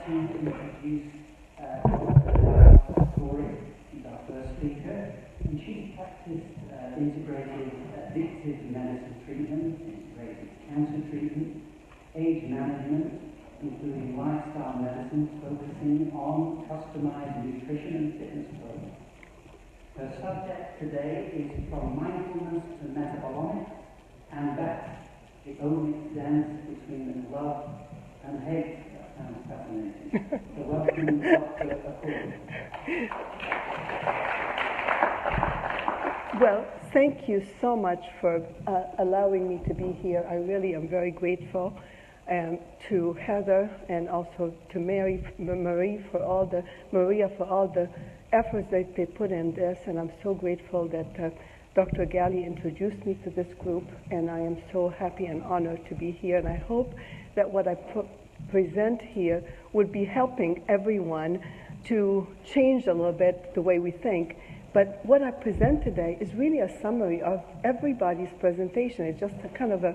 to introduce Dr. Lara Corey. She's our first speaker, and she's practiced integrated addictive medicine treatment, integrated cancer treatment, age management, including lifestyle medicine, focusing on customized nutrition and fitness programs. Her subject today is from mindfulness to metabolomics, and back, the only dance between love and hate. That sounds fascinating. So welcome, Dr. Corey. Well, thank you so much for allowing me to be here. I really am very grateful to Heather and also to Maria for all the efforts that they put in this, and I'm so grateful that Dr. Galli introduced me to this group, and I am so happy and honored to be here, and I hope that what I present here would be helping everyone to change a little bit the way we think. But what I present today is really a summary of everybody's presentation. It's just a kind of a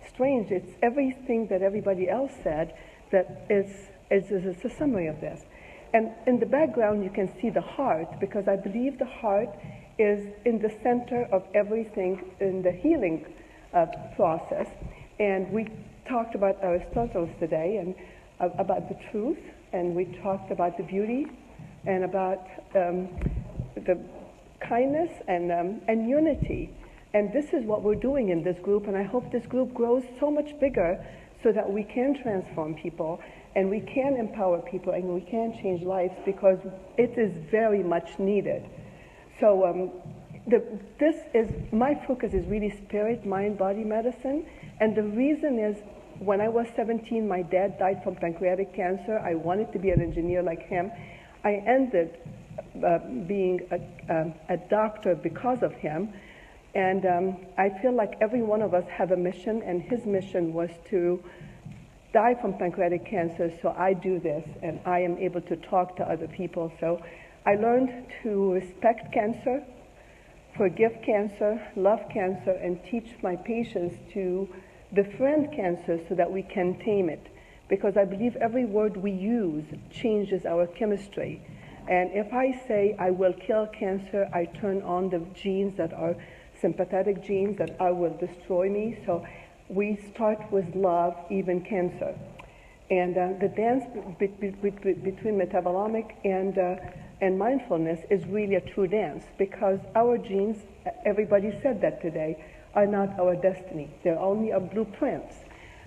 strange, it's everything that everybody else said that is a summary of this. And in the background, you can see the heart, because I believe the heart is in the center of everything in the healing process. And we talked about Aristotle today and about the truth, and we talked about the beauty and about the kindness and unity. And this is what we're doing in this group, and I hope this group grows so much bigger so that we can transform people and we can empower people and we can change lives, because it is very much needed. So my focus is really spirit, mind, body medicine. And the reason is, when I was 17, my dad died from pancreatic cancer. I wanted to be an engineer like him. I ended being a doctor because of him. And I feel like every one of us have a mission, and his mission was to die from pancreatic cancer, so I do this, and I am able to talk to other people. So I learned to respect cancer, forgive cancer, love cancer, and teach my patients to befriend cancer so that we can tame it. Because I believe every word we use changes our chemistry. And if I say I will kill cancer, I turn on the genes that are sympathetic genes that will destroy me. So we start with love, even cancer. And the dance between metabolomic and mindfulness is really a true dance, because our genes, everybody said that today, are not our destiny. They're only our blueprints.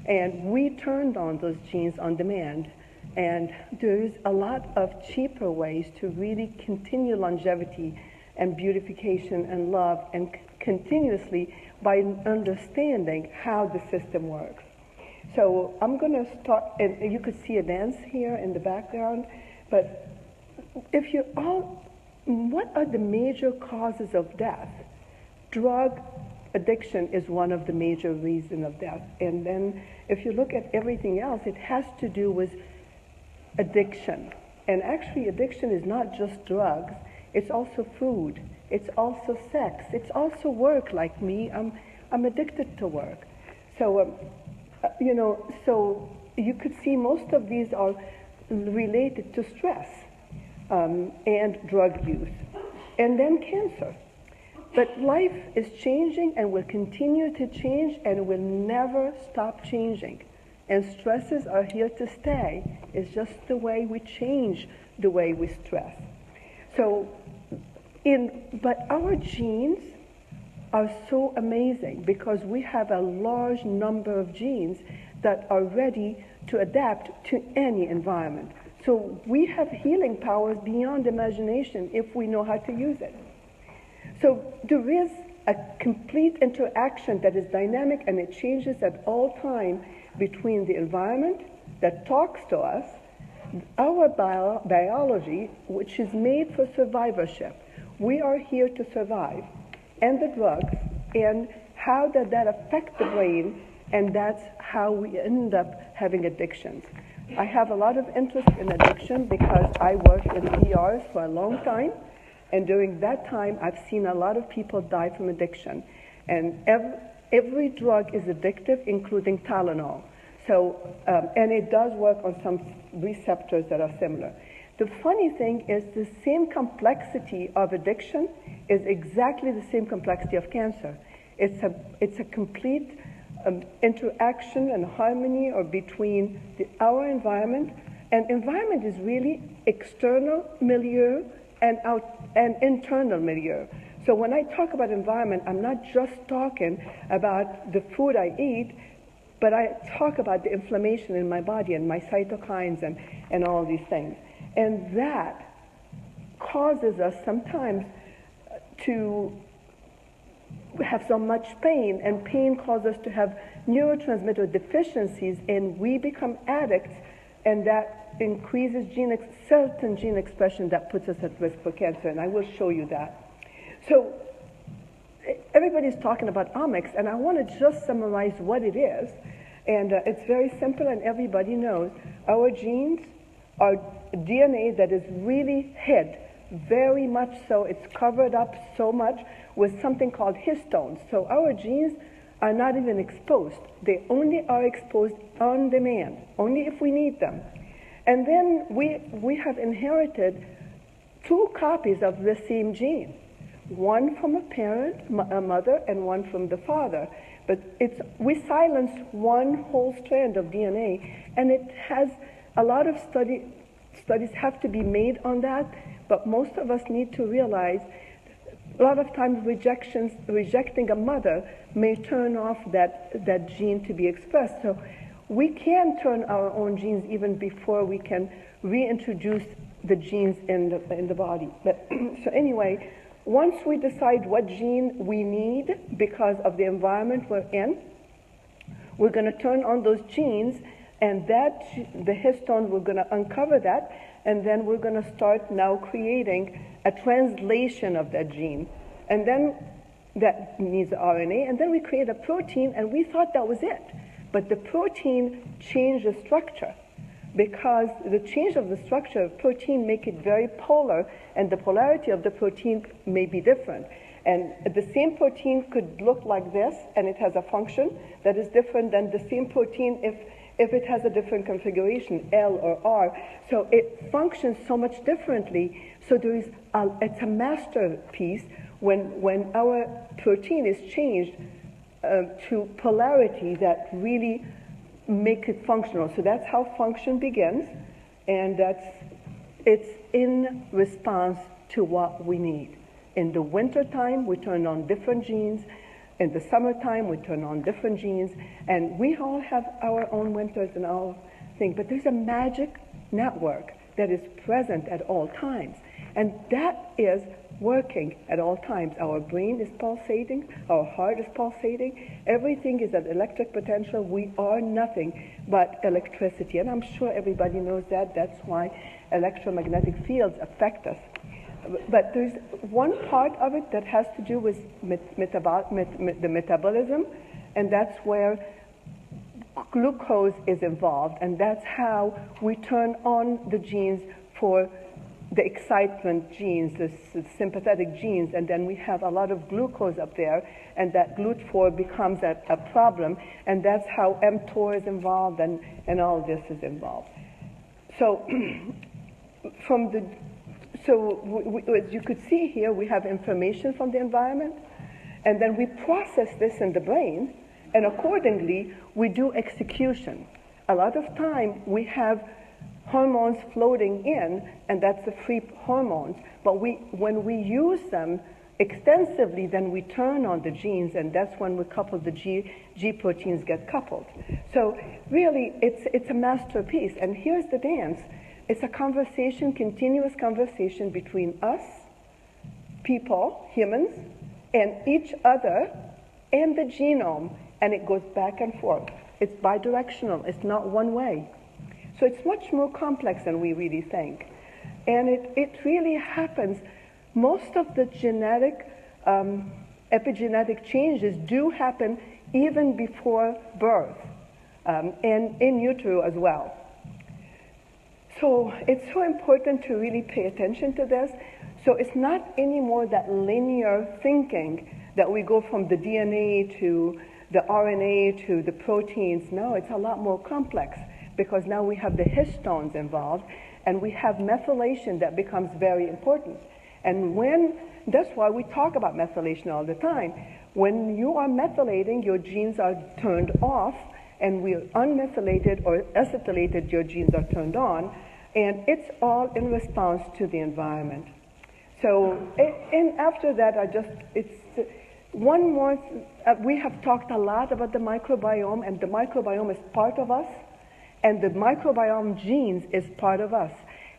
And we turned on those genes on demand. And there's a lot of cheaper ways to really continue longevity and beautification and love, and continuously by understanding how the system works. So I'm going to start, and you could see a dance here in the background, but what are the major causes of death? Drug addiction is one of the major reasons of death. And then if you look at everything else, it has to do with addiction. And actually, addiction is not just drugs, it's also food, it's also sex, it's also work. Like me, I'm addicted to work. So, so you could see most of these are related to stress and drug use, and then cancer. But life is changing and will continue to change and will never stop changing. And stresses are here to stay. It's just the way we change the way we stress. So, but our genes are so amazing, because we have a large number of genes that are ready to adapt to any environment. So we have healing powers beyond imagination if we know how to use it. So there is a complete interaction that is dynamic, and it changes at all time between the environment that talks to us, our biology, which is made for survivorship. We are here to survive, and the drugs, and how does that affect the brain, and that's how we end up having addictions. I have a lot of interest in addiction because I worked in ERs for a long time, and during that time I've seen a lot of people die from addiction. And every drug is addictive, including Tylenol. So, and it does work on some receptors that are similar. The funny thing is the same complexity of addiction is exactly the same complexity of cancer. It's a complete interaction and harmony or between our environment, and environment is really external milieu and internal milieu. So when I talk about environment, I'm not just talking about the food I eat, but I talk about the inflammation in my body and my cytokines and all these things. And that causes us sometimes to have so much pain, and pain causes us to have neurotransmitter deficiencies, and we become addicts, and that increases certain gene expression that puts us at risk for cancer, and I will show you that. So everybody's talking about omics, and I want to just summarize what it is, and it's very simple, and everybody knows. Our genes are DNA that is really hid, very much so. It's covered up so much with something called histones. So our genes are not even exposed. They only are exposed on demand, only if we need them. And then we have inherited 2 copies of the same gene, one from a parent, a mother, and one from the father. But we silence one whole strand of DNA, and it has a lot of studies have to be made on that, but most of us need to realize a lot of times rejecting a mother may turn off that gene to be expressed. So we can turn our own genes even before we can reintroduce the genes in the body. But so anyway, once we decide what gene we need because of the environment we're in, we're going to turn on those genes, and the histones, we're going to uncover that, and then we're going to start now creating a translation of that gene. And then that needs RNA, and then we create a protein, and we thought that was it. But the protein changed the structure, because the change of the structure of protein make it very polar, and the polarity of the protein may be different. And the same protein could look like this, and it has a function that is different than the same protein if it has a different configuration, L or R. So it functions so much differently. So it's a masterpiece when our protein is changed to polarity that really make it functional. So that's how function begins, and it's in response to what we need. In the wintertime, we turn on different genes. In the summertime, we turn on different genes, and we all have our own winters and our thing, but there's a magic network that is present at all times, and that is working at all times. Our brain is pulsating, our heart is pulsating, everything is at electric potential. We are nothing but electricity, and I'm sure everybody knows that. That's why electromagnetic fields affect us. But there's one part of it that has to do with the metabolism, and that's where glucose is involved, and that's how we turn on the genes for the excitement genes, the sympathetic genes, and then we have a lot of glucose up there, and that GLUT4 becomes a problem, and that's how mTOR is involved, and all this is involved. So as you could see here, we have information from the environment, and then we process this in the brain, and accordingly, we do execution. A lot of time, we have hormones floating in, and that's the free hormones, but when we use them extensively, then we turn on the genes, and that's when we couple the G proteins get coupled. So really, it's a masterpiece, and here's the dance. It's a conversation, continuous conversation between us, people, humans, and each other, and the genome, and it goes back and forth. It's bidirectional, it's not one way. So it's much more complex than we really think. And it really happens. Most of the genetic, epigenetic changes do happen even before birth, and in utero as well. So it's so important to really pay attention to this. So it's not anymore that linear thinking that we go from the DNA to the RNA to the proteins. No, it's a lot more complex because now we have the histones involved and we have methylation that becomes very important. And that's why we talk about methylation all the time. When you are methylating, your genes are turned off, and we're unmethylated or acetylated, your genes are turned on, and it's all in response to the environment. So, and after that, we have talked a lot about the microbiome, and the microbiome is part of us, and the microbiome genes is part of us.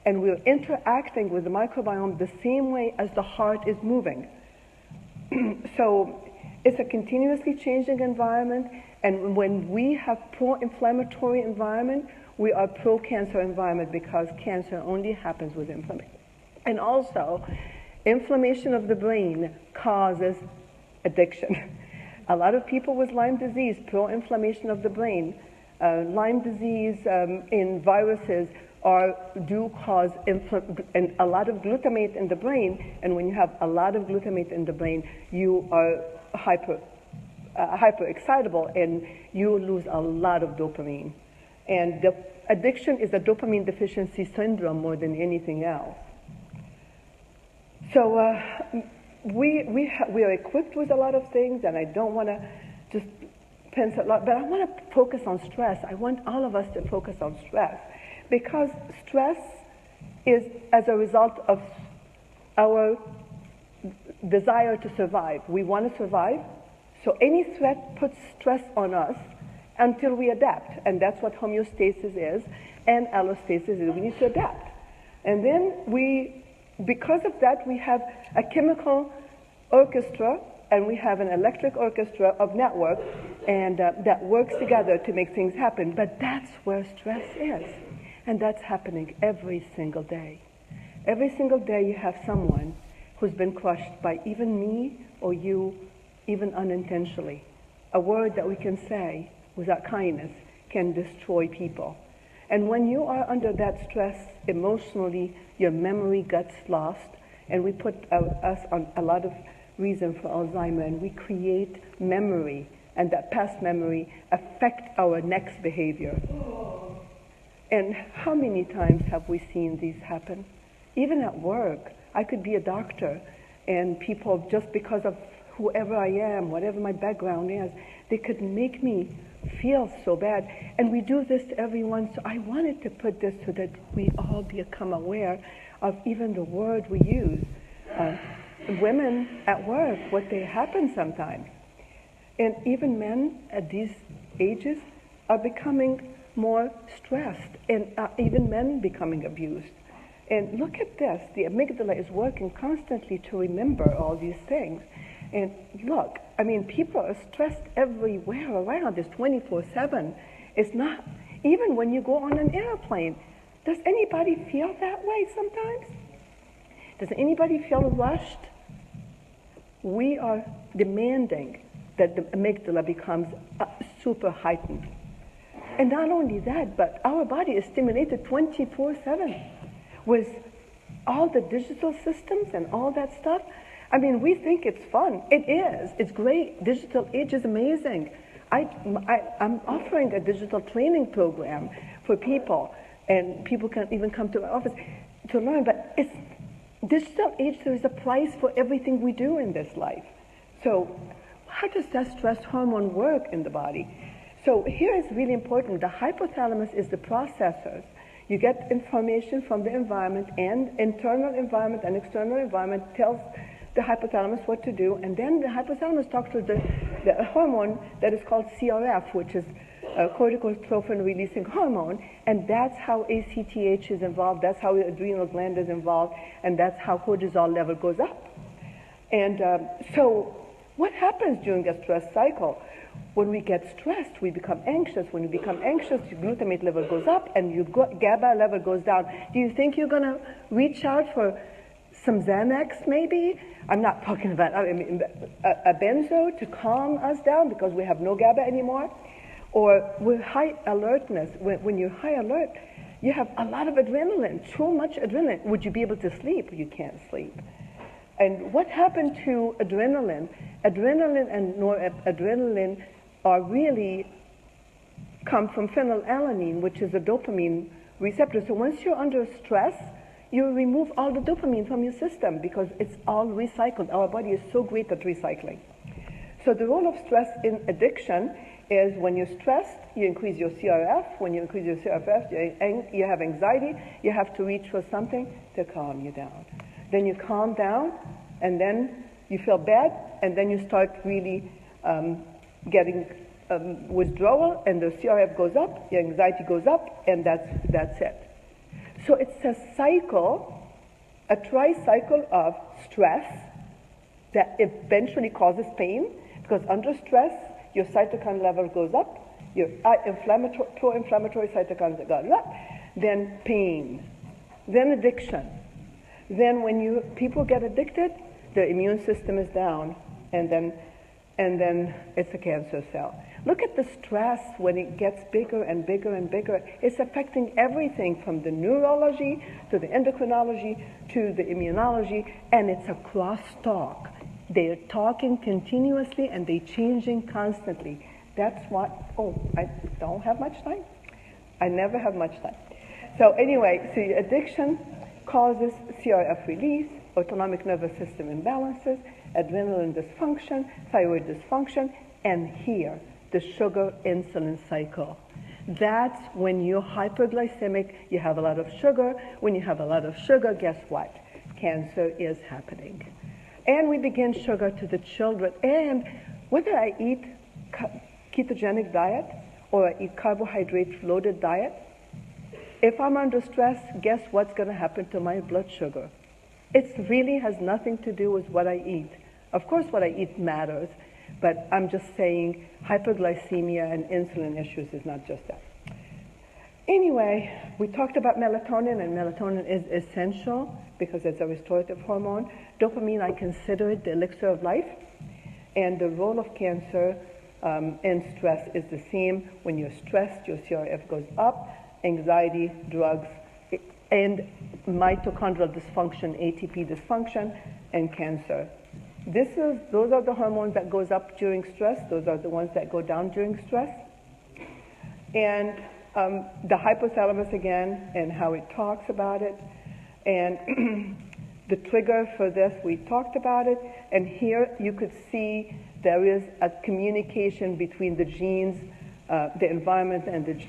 And we're interacting with the microbiome the same way as the heart is moving. So it's a continuously changing environment, and when we have pro-inflammatory environment, we are pro-cancer environment because cancer only happens with inflammation. And also, inflammation of the brain causes addiction. A lot of people with Lyme disease, pro-inflammation of the brain. Lyme disease in viruses do cause a lot of glutamate in the brain, and when you have a lot of glutamate in the brain, you are hyper excitable and you lose a lot of dopamine. And the addiction is a dopamine deficiency syndrome more than anything else. So we are equipped with a lot of things, and I don't want to just pencil a lot, but I want to focus on stress. I want all of us to focus on stress, because stress is as a result of our desire to survive. We want to survive, so any threat puts stress on us until we adapt, and that's what homeostasis is and allostasis is. We need to adapt. And then because of that, we have a chemical orchestra and we have an electric orchestra of network, and that works together to make things happen. But that's where stress is, and that's happening every single day. Every single day you have someone who's been crushed by even me or you, even unintentionally. A word that we can say without kindness can destroy people. And when you are under that stress emotionally, your memory gets lost, and we put us on a lot of reason for Alzheimer, and we create memory, and that past memory affect our next behavior. And how many times have we seen these happen? Even at work, I could be a doctor, and people, just because of whoever I am, whatever my background is, they could make me feel so bad. And we do this to everyone, so I wanted to put this so that we all become aware of even the word we use. Women at work, what they happen sometimes. And even men at these ages are becoming more stressed, and even men becoming abused. And look at this, the amygdala is working constantly to remember all these things. And look, I mean, people are stressed everywhere around. It's 24/7. It's not, even when you go on an airplane, does anybody feel that way sometimes? Does anybody feel rushed? We are demanding that the amygdala becomes super heightened. And not only that, but our body is stimulated 24/7 with all the digital systems and all that stuff. I mean, we think it's fun. It is. It's great. Digital age is amazing. I'm offering a digital training program for people, and people can even come to my office to learn. But it's digital age. There is a price for everything we do in this life. So how does that stress hormone work in the body? So here is really important. The hypothalamus is the processors. You get information from the environment, and internal environment and external environment tells the hypothalamus what to do, and then the hypothalamus talks to the hormone that is called CRF, which is corticotrophin-releasing hormone, and that's how ACTH is involved, that's how the adrenal gland is involved, and that's how cortisol level goes up. And so what happens during a stress cycle? When we get stressed, we become anxious. When you become anxious, your glutamate level goes up and your GABA level goes down. Do you think you're going to reach out for some Xanax maybe? I'm not talking about a benzo to calm us down because we have no GABA anymore. Or with high alertness, when you're high alert, you have a lot of adrenaline, too much adrenaline. Would you be able to sleep? You can't sleep. And what happened to adrenaline? Adrenaline and noradrenaline are really come from phenylalanine, which is a dopamine receptor. So once you're under stress, you remove all the dopamine from your system because it's all recycled. Our body is so great at recycling. So the role of stress in addiction is when you're stressed, you increase your CRF. When you increase your CRF, you have anxiety. You have to reach for something to calm you down. Then you calm down, and then you feel bad, and then you start really getting withdrawal, and the CRF goes up, your anxiety goes up, and that's it. So it's a cycle, a tri-cycle of stress that eventually causes pain, because under stress, your cytokine level goes up, your pro-inflammatory cytokines go up, then pain, then addiction. Then when people get addicted, the immune system is down, and then it's a cancer cell. Look at the stress when it gets bigger and bigger and bigger. It's affecting everything from the neurology to the endocrinology to the immunology, and it's a crosstalk. They're talking continuously and they're changing constantly. That's what, I don't have much time. I never have much time. So anyway, so addiction causes CRF release, autonomic nervous system imbalances, adrenaline dysfunction, thyroid dysfunction, and here, the sugar-insulin cycle. That's when you're hyperglycemic, you have a lot of sugar. When you have a lot of sugar, guess what? Cancer is happening. And we begin sugar to the children. And whether I eat ketogenic diet or I eat carbohydrate-loaded diet, if I'm under stress, guess what's going to happen to my blood sugar? It really has nothing to do with what I eat. Of course, what I eat matters, but I'm just saying hyperglycemia and insulin issues is not just that. Anyway, we talked about melatonin, and melatonin is essential because it's a restorative hormone. Dopamine, I consider it the elixir of life, and the role of cancer and stress is the same. When you're stressed, your CRF goes up, anxiety, drugs, and mitochondrial dysfunction, ATP dysfunction, and cancer. Those are the hormones that goes up during stress. Those are the ones that go down during stress. And the hypothalamus again, and how it talks about it. And the trigger for this, we talked about it. And here you could see there is a communication between the genes, the environment, and the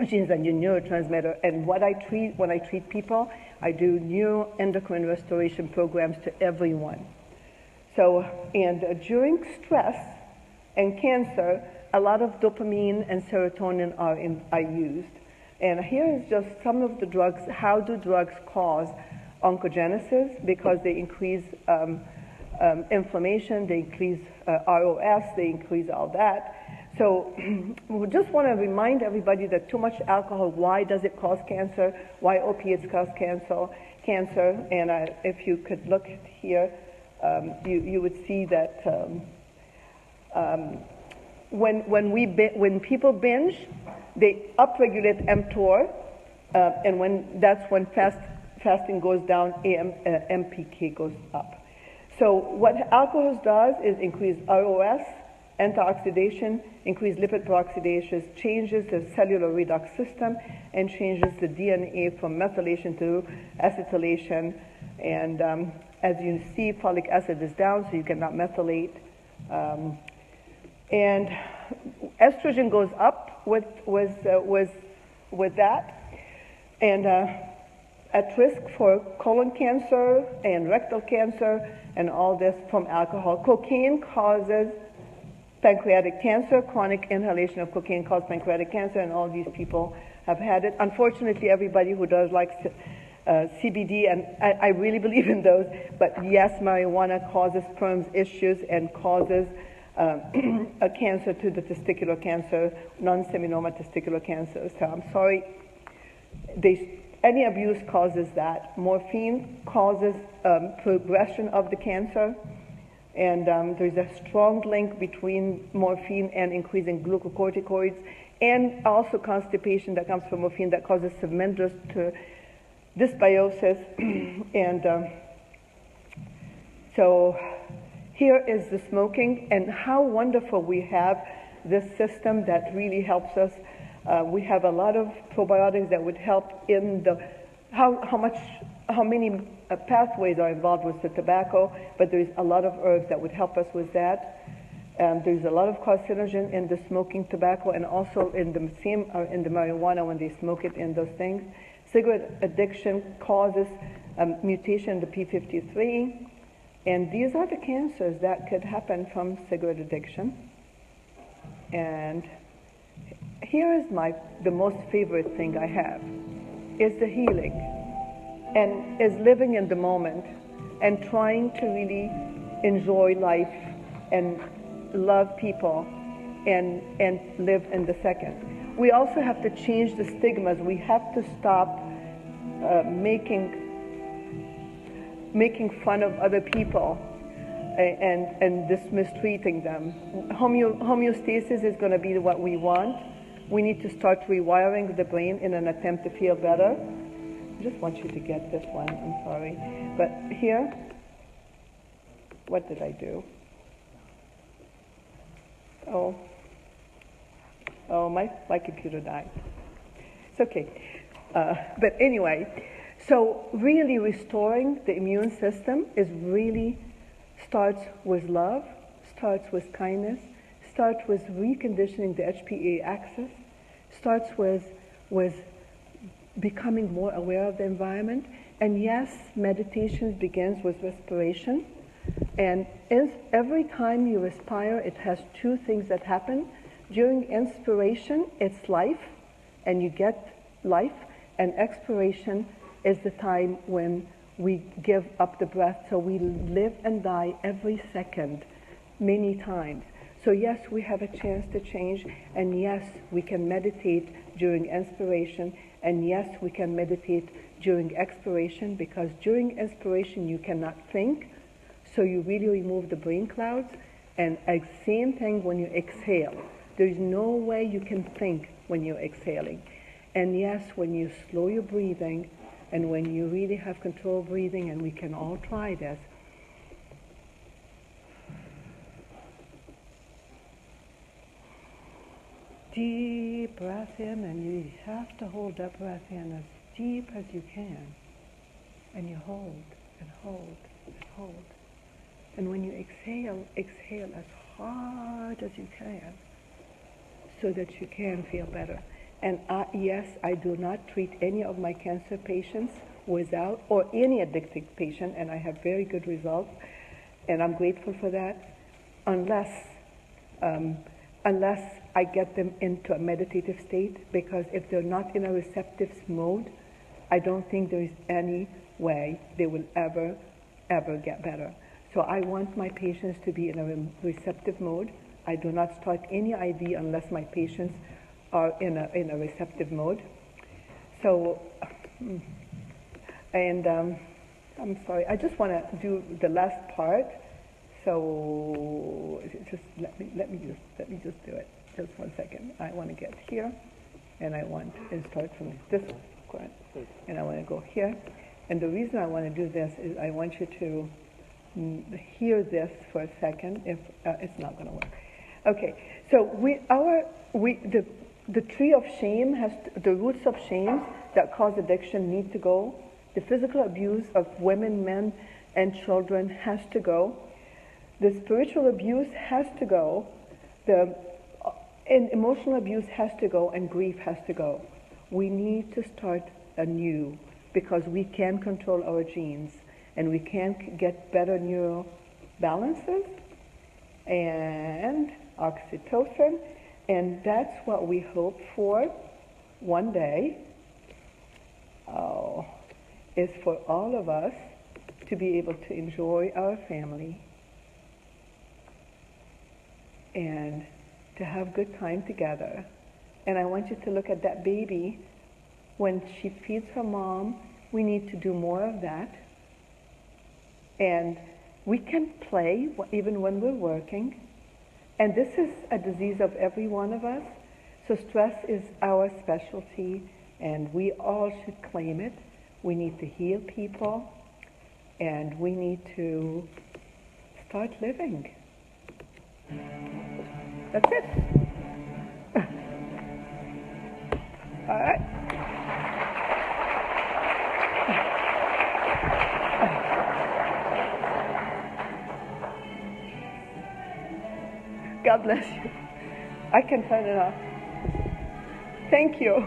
genes and your neurotransmitter. And what I treat when I treat people, I do neuroendocrine restoration programs to everyone. So, and during stress and cancer, a lot of dopamine and serotonin are used. And here is just some of the drugs. How do drugs cause oncogenesis? Because they increase inflammation, they increase ROS, they increase all that. So we just want to remind everybody that too much alcohol, why does it cause cancer? Why opiates cause cancer? And if you could look here, you would see that when people binge, they upregulate mTOR, and that's when fasting goes down, MPK goes up. So what alcohol does is increase ROS, antioxidation, increase lipid peroxidase, changes the cellular redox system, and changes the DNA from methylation to acetylation. And as you see, folic acid is down, so you cannot methylate. And estrogen goes up with that, and at risk for colon cancer and rectal cancer and all this from alcohol. Cocaine causes pancreatic cancer. Chronic inhalation of cocaine causes pancreatic cancer, and all these people have had it. Unfortunately, everybody who does likes CBD, and I really believe in those, but yes, marijuana causes sperm issues and causes a cancer to the testicular cancer, non-seminoma testicular cancer. So I'm sorry, any abuse causes that. Morphine causes progression of the cancer, and there's a strong link between morphine and increasing glucocorticoids, and also constipation that comes from morphine that causes tremendous dysbiosis. And so here is the smoking, and how wonderful we have this system that really helps us. We have a lot of probiotics that would help in the how many pathways are involved with the tobacco, but there's a lot of herbs that would help us with that. There's a lot of carcinogen in the smoking tobacco and also in the marijuana when they smoke it in those things. Cigarette addiction causes a mutation in the P53, and these are the cancers that could happen from cigarette addiction. And here is the most favorite thing I have, is the healing, and is living in the moment and trying to really enjoy life and love people and live in the second. We also have to change the stigmas. We have to stop making fun of other people and just mistreating them. Homeostasis is going to be what we want. We need to start rewiring the brain in an attempt to feel better. I just want you to get this one, I'm sorry. But here, what did I do? Oh, my computer died. It's okay. But anyway, so really restoring the immune system starts with love, starts with kindness, starts with reconditioning the HPA axis, starts with becoming more aware of the environment. And yes, meditation begins with respiration. And every time you respire, it has two things that happen. During inspiration, it's life, and you get life. And expiration is the time when we give up the breath. So we live and die every second, many times. So yes, we have a chance to change. And yes, we can meditate during inspiration. And yes, we can meditate during expiration, because during inspiration, you cannot think. So you really remove the brain clouds. And same thing when you exhale. There's no way you can think when you're exhaling. And yes, when you slow your breathing, and when you really have control of breathing, and we can all try this. Deep breath in, and you have to hold that breath in as deep as you can. And you hold, and hold, and hold. And when you exhale, exhale as hard as you can, so that you can feel better. And yes, I do not treat any of my cancer patients without, or any addicted patient, and I have very good results, and I'm grateful for that, unless I get them into a meditative state, because if they're not in a receptive mode, I don't think there is any way they will ever get better. So I want my patients to be in a receptive mode. I do not start any IV unless my patients are in a receptive mode. So, and I'm sorry, I just want to do the last part. So just let me just do it. Just 1 second. I want to get here, and I want to start from this point, and I want to go here. And the reason I want to do this is I want you to hear this for a second. If it's not going to work. Okay. So the tree of shame the roots of shame that cause addiction need to go. The physical abuse of women, men, and children has to go. The spiritual abuse has to go. And emotional abuse has to go, and grief has to go. We need to start anew, because we can control our genes, and we can get better neural balances and oxytocin. And that's what we hope for one day, is for all of us to be able to enjoy our family and to have good time together. And I want you to look at that baby. When she feeds her mom, we need to do more of that. And we can play even when we're working. And this is a disease of every one of us. So stress is our specialty, and we all should claim it. We need to heal people, and we need to start living. That's it. All right. God bless you. I can turn it off. Thank you.